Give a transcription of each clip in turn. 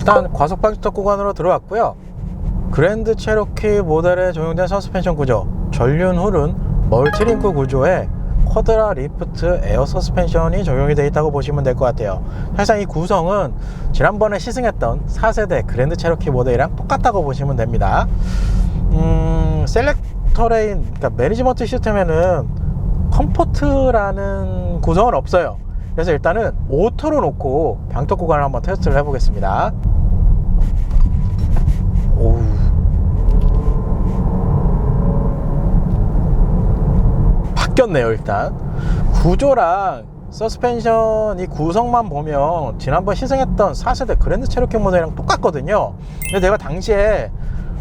일단 과속 방지턱 구간으로 들어왔고요. 그랜드 체로키 모델에 적용된 서스펜션 구조, 전륜 홀은 멀티링크 구조에 쿼드라 리프트 에어 서스펜션이 적용이 되어 있다고 보시면 될 것 같아요. 사실상 이 구성은 지난번에 시승했던 4세대 그랜드 체로키 모델이랑 똑같다고 보시면 됩니다. 셀렉터 레인, 그러니까 매니지먼트 시스템에는 컴포트라는 구성은 없어요. 그래서 일단은 오토로 놓고 방턱 구간을 한번 테스트를 해보겠습니다. 오우. 바뀌었네요. 일단 구조랑 서스펜션 이 구성만 보면 지난번 시승했던 4세대 그랜드 체로키 모델이랑 똑같거든요. 근데 내가 당시에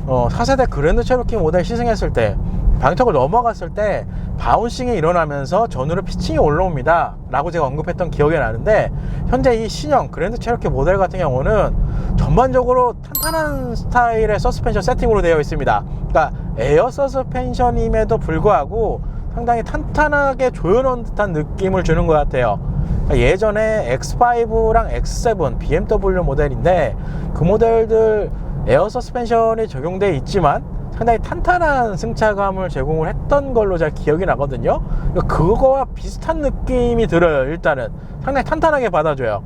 4세대 그랜드 체로키 모델 시승했을 때 방턱을 넘어갔을 때 바운싱이 일어나면서 전후로 피칭이 올라옵니다 라고 제가 언급했던 기억이 나는데, 현재 이 신형 그랜드 체로키 모델 같은 경우는 전반적으로 탄탄한 스타일의 서스펜션 세팅으로 되어 있습니다. 그러니까 에어 서스펜션임에도 불구하고 상당히 탄탄하게 조여놓은 듯한 느낌을 주는 것 같아요. 그러니까 예전에 X5랑 X7 BMW 모델인데 그 모델들 에어 서스펜션이 적용되어 있지만 상당히 탄탄한 승차감을 제공을 했던 걸로 잘 기억이 나거든요. 그거와 비슷한 느낌이 들어요. 일단은 상당히 탄탄하게 받아줘요.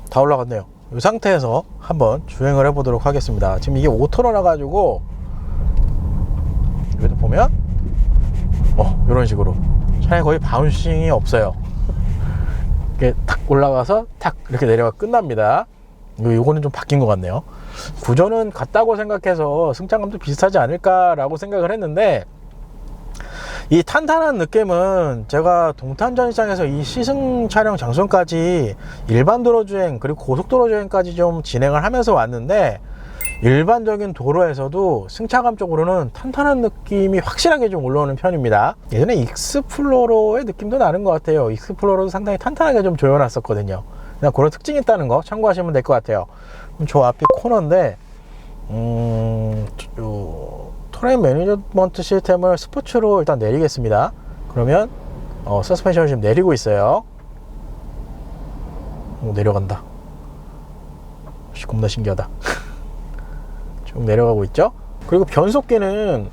다 올라갔네요. 이 상태에서 한번 주행을 해보도록 하겠습니다. 지금 이게 오토로 나가지고 여기도 보면 이런 식으로 차량이 거의 바운싱이 없어요. 이렇게 탁 올라가서 탁 이렇게 내려가 끝납니다. 요거는 좀 바뀐 것 같네요. 구조는 같다고 생각해서 승차감도 비슷하지 않을까 라고 생각을 했는데, 이 탄탄한 느낌은 제가 동탄전시장에서 이 시승 촬영 장소까지 일반 도로 주행 그리고 고속도로 주행까지 좀 진행을 하면서 왔는데, 일반적인 도로에서도 승차감 쪽으로는 탄탄한 느낌이 확실하게 좀 올라오는 편입니다. 예전에 익스플로러의 느낌도 나는 것 같아요. 익스플로러도 상당히 탄탄하게 좀 조여놨었거든요. 그냥 그런 특징이 있다는 거 참고하시면 될 것 같아요. 저 앞이 코너인데 터레인 매니지먼트 시스템을 스포츠로 일단 내리겠습니다. 그러면 서스펜션을 지금 내리고 있어요. 내려간다. 겁나 신기하다. 쭉 내려가고 있죠. 그리고 변속기는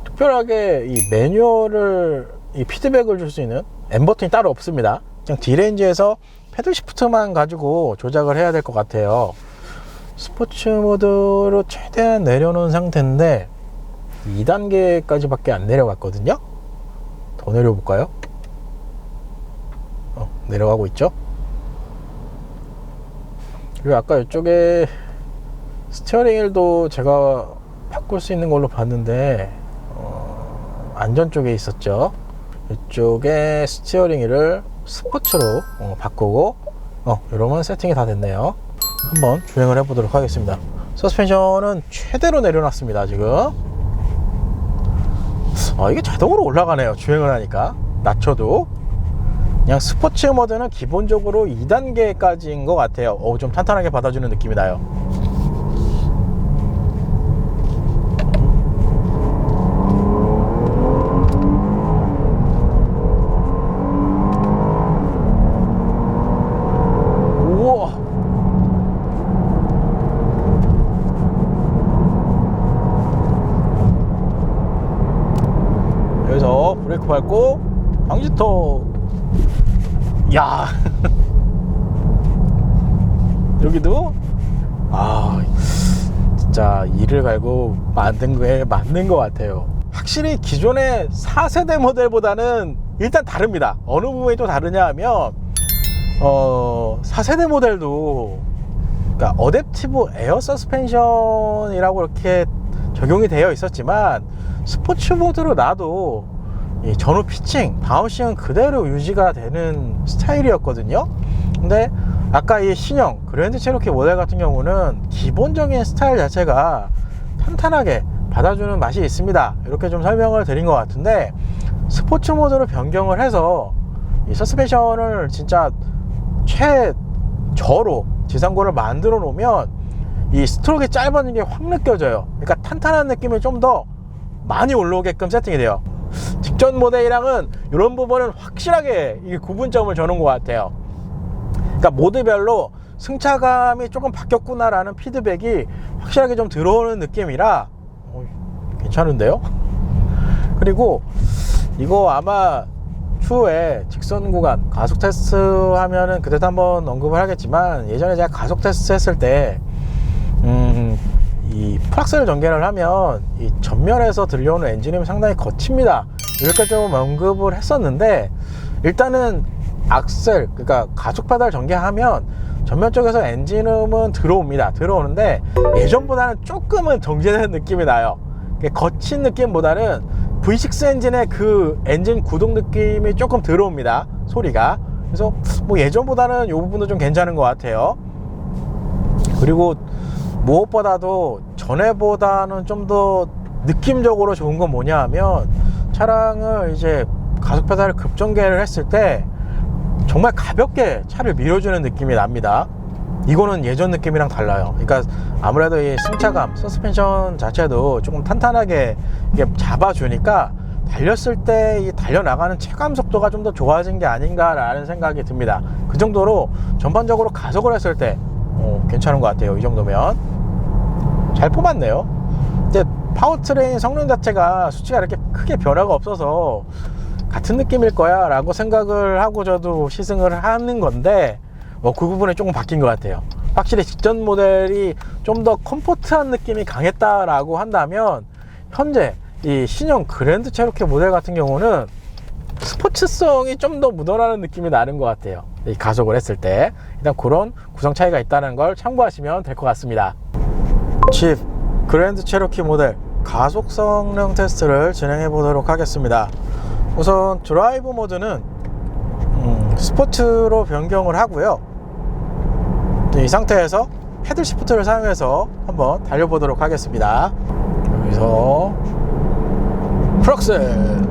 특별하게 이 매뉴얼을 이 피드백을 줄 수 있는 M 버튼이 따로 없습니다. 그냥 D레인지에서 패들 시프트만 가지고 조작을 해야 될 것 같아요. 스포츠 모드로 최대한 내려놓은 상태인데 2단계까지 밖에 안 내려갔거든요. 더 내려볼까요? 내려가고 있죠. 그리고 아까 이쪽에 스티어링 휠도 제가 바꿀 수 있는 걸로 봤는데 안전 쪽에 있었죠. 이쪽에 스티어링 휠을 스포츠로 바꾸고 이러면 세팅이 다 됐네요. 한번 주행을 해보도록 하겠습니다. 서스펜션은 최대로 내려놨습니다. 지금 이게 자동으로 올라가네요. 주행을 하니까 낮춰도. 그냥 스포츠 모드는 기본적으로 2단계까지인 것 같아요. 좀 탄탄하게 받아주는 느낌이 나요. 여기서 브레이크 밟고 방지턱. 야 여기도 진짜 이를 갈고 만든 거에 맞는 것 같아요. 확실히 기존의 4세대 모델보다는 일단 다릅니다. 어느 부분이 또 다르냐 하면 4세대 모델도 그러니까 어댑티브 에어 서스펜션이라고 이렇게 적용이 되어 있었지만 스포츠 모드로 놔도 이 전후 피칭, 바운싱은 그대로 유지가 되는 스타일이었거든요. 근데 아까 이 신형 그랜드 체로키 모델 같은 경우는 기본적인 스타일 자체가 탄탄하게 받아주는 맛이 있습니다. 이렇게 좀 설명을 드린 것 같은데, 스포츠 모드로 변경을 해서 이 서스펜션을 진짜 최저로 지상고를 만들어 놓으면 이 스트로크가 짧아지는 게 확 느껴져요. 그러니까 탄탄한 느낌이 좀 더 많이 올라오게끔 세팅이 돼요. 직전 모델이랑은 이런 부분은 확실하게 이 구분점을 저는 것 같아요. 그러니까 모드별로 승차감이 조금 바뀌었구나 라는 피드백이 확실하게 좀 들어오는 느낌이라 괜찮은데요? 그리고 이거 아마 추후에 직선 구간 가속 테스트 하면은 그때도 한번 언급을 하겠지만, 예전에 제가 가속 테스트 했을 때 이 풀악셀 전개를 하면 이 전면에서 들려오는 엔진음이 상당히 거칩니다. 이렇게 좀 언급을 했었는데, 일단은 악셀, 그러니까 가속 페달 전개하면 전면 쪽에서 엔진음은 들어오는데 예전보다는 조금은 정제되는 느낌이 나요. 거친 느낌보다는 V6 엔진의 그 엔진 구동 느낌이 조금 들어옵니다, 소리가. 그래서 뭐 예전보다는 이 부분도 좀 괜찮은 것 같아요. 그리고 무엇보다도 전에보다는 좀 더 느낌적으로 좋은 건 뭐냐 하면, 차량을 이제 가속 페달을 급전개를 했을 때 정말 가볍게 차를 밀어주는 느낌이 납니다. 이거는 예전 느낌이랑 달라요. 그러니까 아무래도 이 승차감, 서스펜션 자체도 조금 탄탄하게 이게 잡아주니까 달렸을 때 이 달려나가는 체감 속도가 좀 더 좋아진 게 아닌가라는 생각이 듭니다. 그 정도로 전반적으로 가속을 했을 때 괜찮은 것 같아요. 이 정도면 잘 뽑았네요. 근데 파워트레인 성능 자체가 수치가 이렇게 크게 변화가 없어서 같은 느낌일 거야 라고 생각을 하고 저도 시승을 하는 건데, 그 부분에 조금 바뀐 것 같아요. 확실히 직전 모델이 좀 더 컴포트한 느낌이 강했다라고 한다면, 현재 이 신형 그랜드 체로키 모델 같은 경우는 스포츠성이 좀 더 묻어나는 느낌이 나는 것 같아요. 이 가속을 했을 때. 일단 그런 구성 차이가 있다는 걸 참고하시면 될 것 같습니다. 집 그랜드 체로키 모델 가속 성능 테스트를 진행해 보도록 하겠습니다. 우선 드라이브 모드는 스포츠로 변경을 하고요. 이 상태에서 패들 시프트를 사용해서 한번 달려보도록 하겠습니다. 여기서 풀악셀,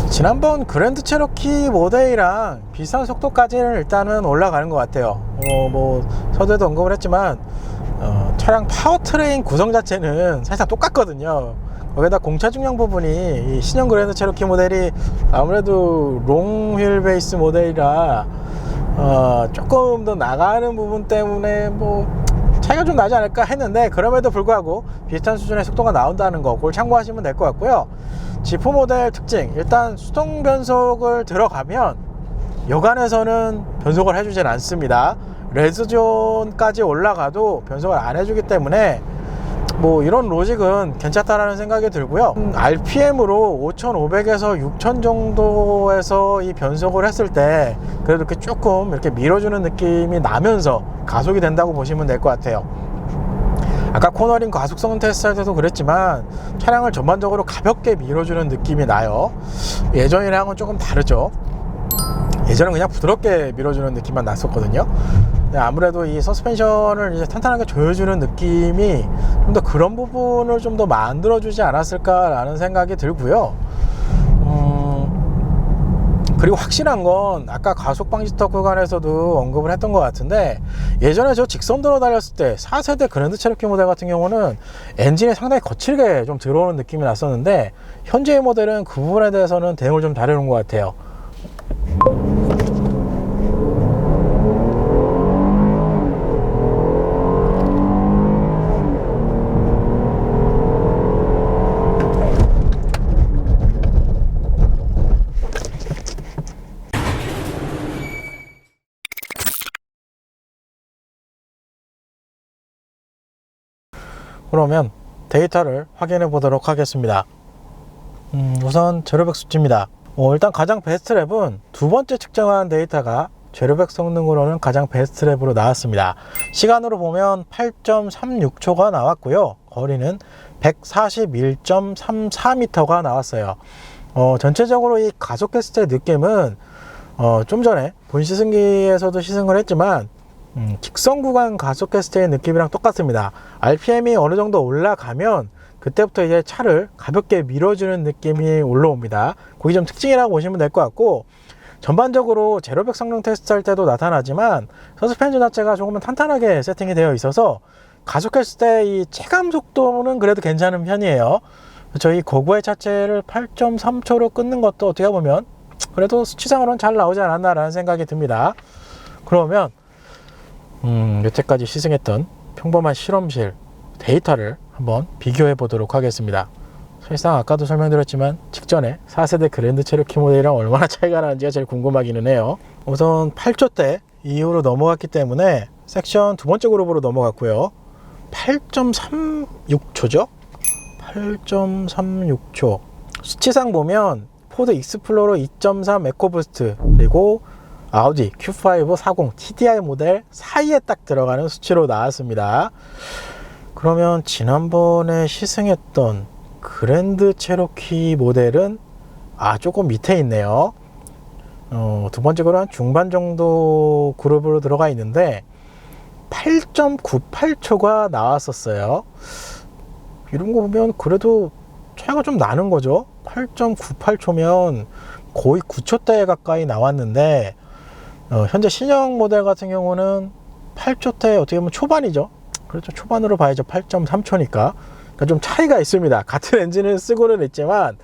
지난번 그랜드 체로키 모델이랑 비슷한 속도까지는 일단은 올라가는 것 같아요. 뭐 서두에도 언급을 했지만 차량 파워트레인 구성 자체는 사실상 똑같거든요. 거기다 공차 중량 부분이 이 신형 그랜드 체로키 모델이 아무래도 롱 휠 베이스 모델이라 조금 더 나가는 부분 때문에 뭐 차이가 좀 나지 않을까 했는데, 그럼에도 불구하고 비슷한 수준의 속도가 나온다는 거, 그걸 참고하시면 될 것 같고요. G4 모델 특징, 일단 수동 변속을 들어가면 여간에서는 변속을 해주진 않습니다. 레드존까지 올라가도 변속을 안 해주기 때문에 뭐 이런 로직은 괜찮다라는 생각이 들고요. RPM으로 5,500에서 6,000 정도에서 이 변속을 했을 때 그래도 이렇게 조금 이렇게 밀어주는 느낌이 나면서 가속이 된다고 보시면 될 것 같아요. 아까 코너링 가속성 테스트 할 때도 그랬지만 차량을 전반적으로 가볍게 밀어주는 느낌이 나요. 예전이랑은 조금 다르죠. 예전은 그냥 부드럽게 밀어주는 느낌만 났었거든요. 아무래도 이 서스펜션을 이제 탄탄하게 조여주는 느낌이 좀 더 그런 부분을 좀 더 만들어주지 않았을까라는 생각이 들고요. 그리고 확실한 건 아까 가속 방지턱 구간에서도 언급을 했던 것 같은데, 예전에 저 직선도로 달렸을 때 4세대 그랜드 체로키 모델 같은 경우는 엔진이 상당히 거칠게 좀 들어오는 느낌이 났었는데, 현재의 모델은 그 부분에 대해서는 대응을 좀 다르는 것 같아요. 그러면 데이터를 확인해 보도록 하겠습니다. 우선 제로백 수치입니다. 일단 가장 베스트 랩은 두 번째 측정한 데이터가 제로백 성능으로는 가장 베스트 랩으로 나왔습니다. 시간으로 보면 8.36초가 나왔고요. 거리는 141.34m가 나왔어요. 전체적으로 이 가속했을 때 느낌은 좀 전에 본 시승기에서도 시승을 했지만 직선 구간 가속했을 때의 느낌이랑 똑같습니다. RPM이 어느 정도 올라가면 그때부터 이제 차를 가볍게 밀어주는 느낌이 올라옵니다. 그게 좀 특징이라고 보시면 될 것 같고, 전반적으로 제로백 성능 테스트할 때도 나타나지만 서스펜션 자체가 조금은 탄탄하게 세팅이 되어 있어서 가속했을 때 이 체감 속도는 그래도 괜찮은 편이에요. 저희 고구의 차체를 8.3초로 끊는 것도 어떻게 보면 그래도 수치상으로는 잘 나오지 않았나 라는 생각이 듭니다. 그러면 여태까지 시승했던 평범한 실험실 데이터를 한번 비교해 보도록 하겠습니다. 사실상 아까도 설명드렸지만 직전에 4세대 그랜드 체로키 모델이랑 얼마나 차이가 나는지가 제일 궁금하기는 해요. 우선 8초대 이후로 넘어갔기 때문에 섹션 두 번째 그룹으로 넘어갔고요. 8.36초죠? 8.36초. 수치상 보면 포드 익스플로러 2.3 에코부스트 그리고 아우디 Q5 40 TDI 모델 사이에 딱 들어가는 수치로 나왔습니다. 그러면 지난번에 시승했던 그랜드 체로키 모델은 조금 밑에 있네요. 두 번째 그룹 한 중반 정도 그룹으로 들어가 있는데 8.98초가 나왔었어요. 이런 거 보면 그래도 차이가 좀 나는 거죠. 8.98초면 거의 9초대에 가까이 나왔는데 현재 신형 모델 같은 경우는 8초대 어떻게 보면 초반이죠. 그렇죠. 초반으로 봐야죠. 8.3초니까. 그러니까 좀 차이가 있습니다. 같은 엔진을 쓰고는 있지만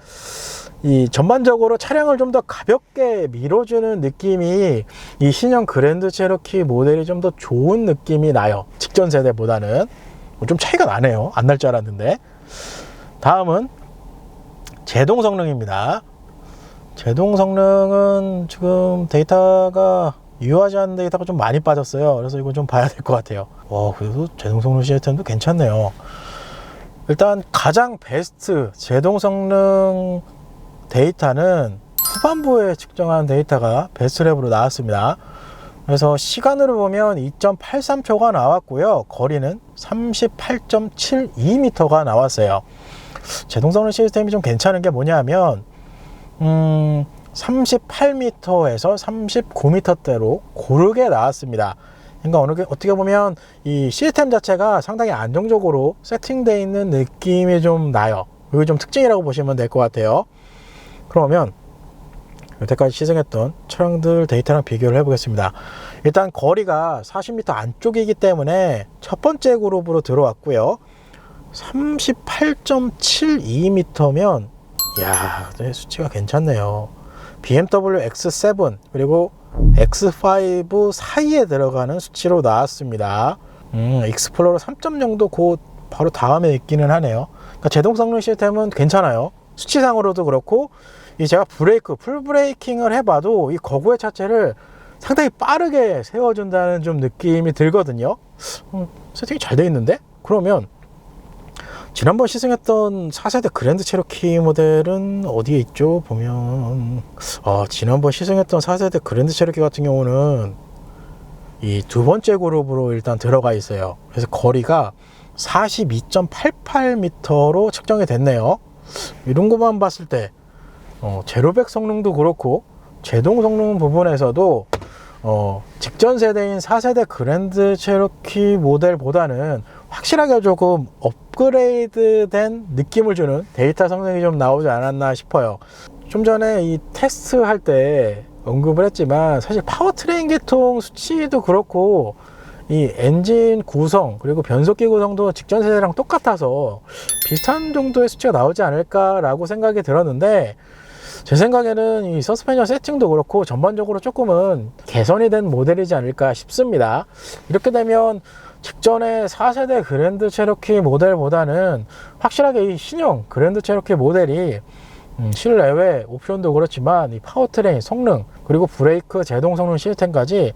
이 전반적으로 차량을 좀 더 가볍게 밀어주는 느낌이 이 신형 그랜드 체로키 모델이 좀 더 좋은 느낌이 나요. 직전 세대보다는. 좀 차이가 나네요. 안 날 줄 알았는데. 다음은 제동 성능입니다. 제동 성능은 지금 데이터가 유효하지 않은 데이터가 좀 많이 빠졌어요. 그래서 이거 좀 봐야 될 것 같아요. 그래도 제동 성능 시스템도 괜찮네요. 일단 가장 베스트 제동 성능 데이터는 후반부에 측정한 데이터가 베스트 랩으로 나왔습니다. 그래서 시간으로 보면 2.83초가 나왔고요. 거리는 38.72m가 나왔어요. 제동 성능 시스템이 좀 괜찮은 게 뭐냐면 38m에서 39m대로 고르게 나왔습니다. 그러니까 어떻게 보면 이 시스템 자체가 상당히 안정적으로 세팅되어 있는 느낌이 좀 나요. 이게 좀 특징이라고 보시면 될 것 같아요. 그러면 여태까지 시승했던 차량들 데이터랑 비교를 해보겠습니다. 일단 거리가 40m 안쪽이기 때문에 첫 번째 그룹으로 들어왔고요. 38.72m면 이야, 수치가 괜찮네요. BMW X7 그리고 X5 사이에 들어가는 수치로 나왔습니다. 익스플로러 3.0도 곧 바로 다음에 있기는 하네요. 그러니까 제동 성능 시스템은 괜찮아요. 수치상으로도 그렇고 제가 풀 브레이킹을 해봐도 이 거구의 차체를 상당히 빠르게 세워준다는 좀 느낌이 들거든요. 세팅이 잘 되어 있는데? 그러면 지난번 시승했던 4세대 그랜드 체로키 모델은 어디에 있죠? 보면 지난번 시승했던 4세대 그랜드 체로키 같은 경우는 이 두 번째 그룹으로 일단 들어가 있어요. 그래서 거리가 42.88m로 측정이 됐네요. 이런 것만 봤을 때 제로백 성능도 그렇고 제동 성능 부분에서도 직전 세대인 4세대 그랜드 체로키 모델보다는 확실하게 조금 업그레이드된 느낌을 주는 데이터 성능이 좀 나오지 않았나 싶어요. 좀 전에 이 테스트 할 때 언급을 했지만 사실 파워트레인 계통 수치도 그렇고 이 엔진 구성 그리고 변속기 구성도 직전 세대랑 똑같아서 비슷한 정도의 수치가 나오지 않을까 라고 생각이 들었는데, 제 생각에는 이 서스펜션 세팅도 그렇고 전반적으로 조금은 개선이 된 모델이지 않을까 싶습니다. 이렇게 되면 직전에 4세대 그랜드 체로키 모델보다는 확실하게 이 신형 그랜드 체로키 모델이 실내외 옵션도 그렇지만 이 파워트레인 성능 그리고 브레이크 제동 성능 시스템까지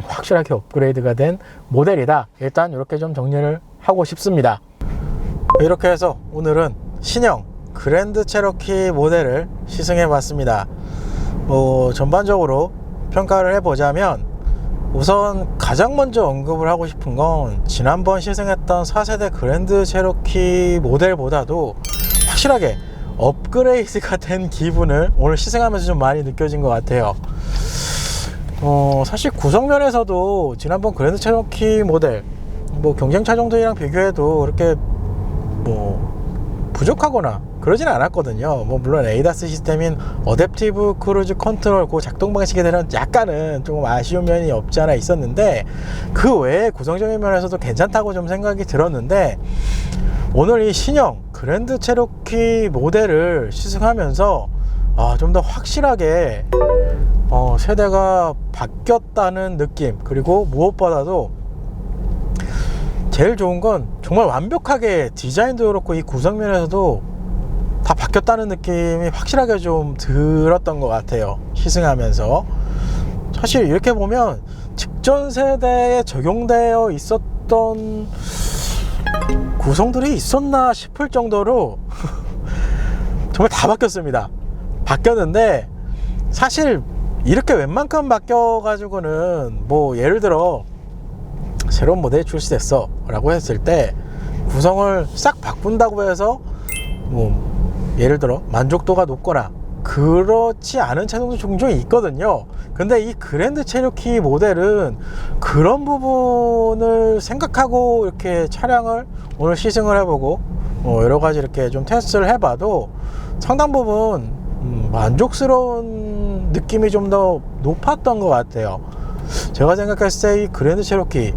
확실하게 업그레이드가 된 모델이다. 일단 이렇게 좀 정리를 하고 싶습니다. 이렇게 해서 오늘은 신형 그랜드 체로키 모델을 시승해 봤습니다. 전반적으로 평가를 해보자면 우선 가장 먼저 언급을 하고 싶은 건 지난번 시승했던 4세대 그랜드 체로키 모델보다도 확실하게 업그레이드가 된 기분을 오늘 시승하면서 좀 많이 느껴진 것 같아요. 사실 구성면에서도 지난번 그랜드 체로키 모델 경쟁 차종들이랑 비교해도 그렇게 부족하거나 그러진 않았거든요. 뭐 물론 ADAS 시스템인 어댑티브 크루즈 컨트롤 그 작동 방식에 대한 약간은 조금 아쉬운 면이 없지 않아 있었는데, 그 외에 구성적인 면에서도 괜찮다고 좀 생각이 들었는데, 오늘 이 신형 그랜드 체로키 모델을 시승하면서 좀 더 확실하게 세대가 바뀌었다는 느낌, 그리고 무엇보다도 제일 좋은 건 정말 완벽하게 디자인도 그렇고 이 구성면에서도 다 바뀌었다는 느낌이 확실하게 좀 들었던 것 같아요, 시승하면서. 사실 이렇게 보면 직전 세대에 적용되어 있었던 구성들이 있었나 싶을 정도로 정말 다 바뀌었습니다. 바뀌었는데, 사실 이렇게 웬만큼 바뀌어 가지고는 뭐 예를 들어 새로운 모델이 출시됐어 라고 했을 때 구성을 싹 바꾼다고 해서 뭐 예를 들어 만족도가 높거나 그렇지 않은 차종도 종종 있거든요. 근데 이 그랜드 체로키 모델은 그런 부분을 생각하고 이렇게 차량을 오늘 시승을 해보고 여러 가지 이렇게 좀 테스트를 해봐도 상당 부분 만족스러운 느낌이 좀 더 높았던 것 같아요. 제가 생각했을 때 이 그랜드 체로키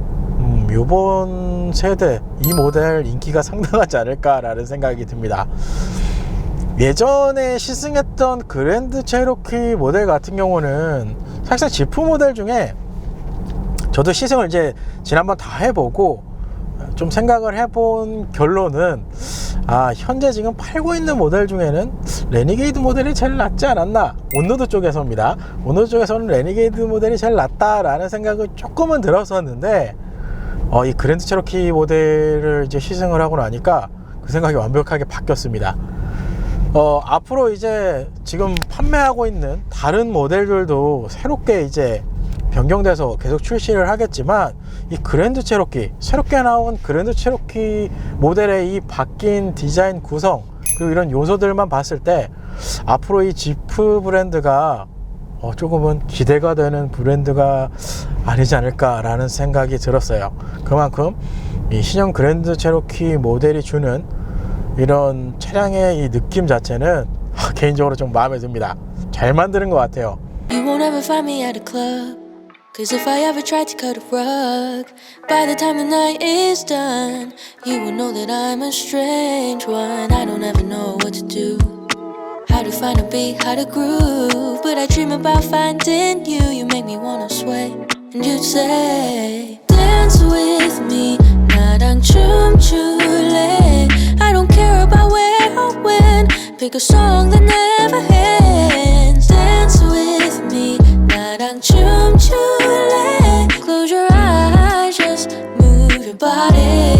이번 세대 이 모델 인기가 상당하지 않을까라는 생각이 듭니다. 예전에 시승했던 그랜드 체로키 모델 같은 경우는 사실상 지프 모델 중에 저도 시승을 이제 지난번 다 해보고 좀 생각을 해본 결론은 현재 지금 팔고 있는 모델 중에는 레니게이드 모델이 제일 낫지 않았나, 온로드 쪽에서입니다. 온로드 쪽에서는 레니게이드 모델이 제일 낫다라는 생각을 조금은 들었었는데, 이 그랜드 체로키 모델을 이제 시승을 하고 나니까 그 생각이 완벽하게 바뀌었습니다. 앞으로 이제 지금 판매하고 있는 다른 모델들도 새롭게 이제 변경돼서 계속 출시를 하겠지만, 이 그랜드 체로키, 새롭게 나온 그랜드 체로키 모델의 이 바뀐 디자인 구성, 그리고 이런 요소들만 봤을 때 앞으로 이 지프 브랜드가 조금은 기대가 되는 브랜드가 아니지 않을까라는 생각이 들었어요. 그만큼 이 신형 그랜드 체로키 모델이 주는 이런 차량의 이 느낌 자체는 개인적으로 좀 마음에 듭니다. 잘 만드는 것 같아요. You won't ever find me at a club, cause if I ever tried to cut a rug, by the time the night is done, you will know that I'm a strange one. I don't ever know what to do, how to find a beat, how to groove, but I dream about finding you. You make me wanna sway, and you'd say dance with me, 나랑 춤출래. I don't care about where or when, pick a song that never ends. Dance with me, 나랑 춤출래. Close your eyes, just move your body.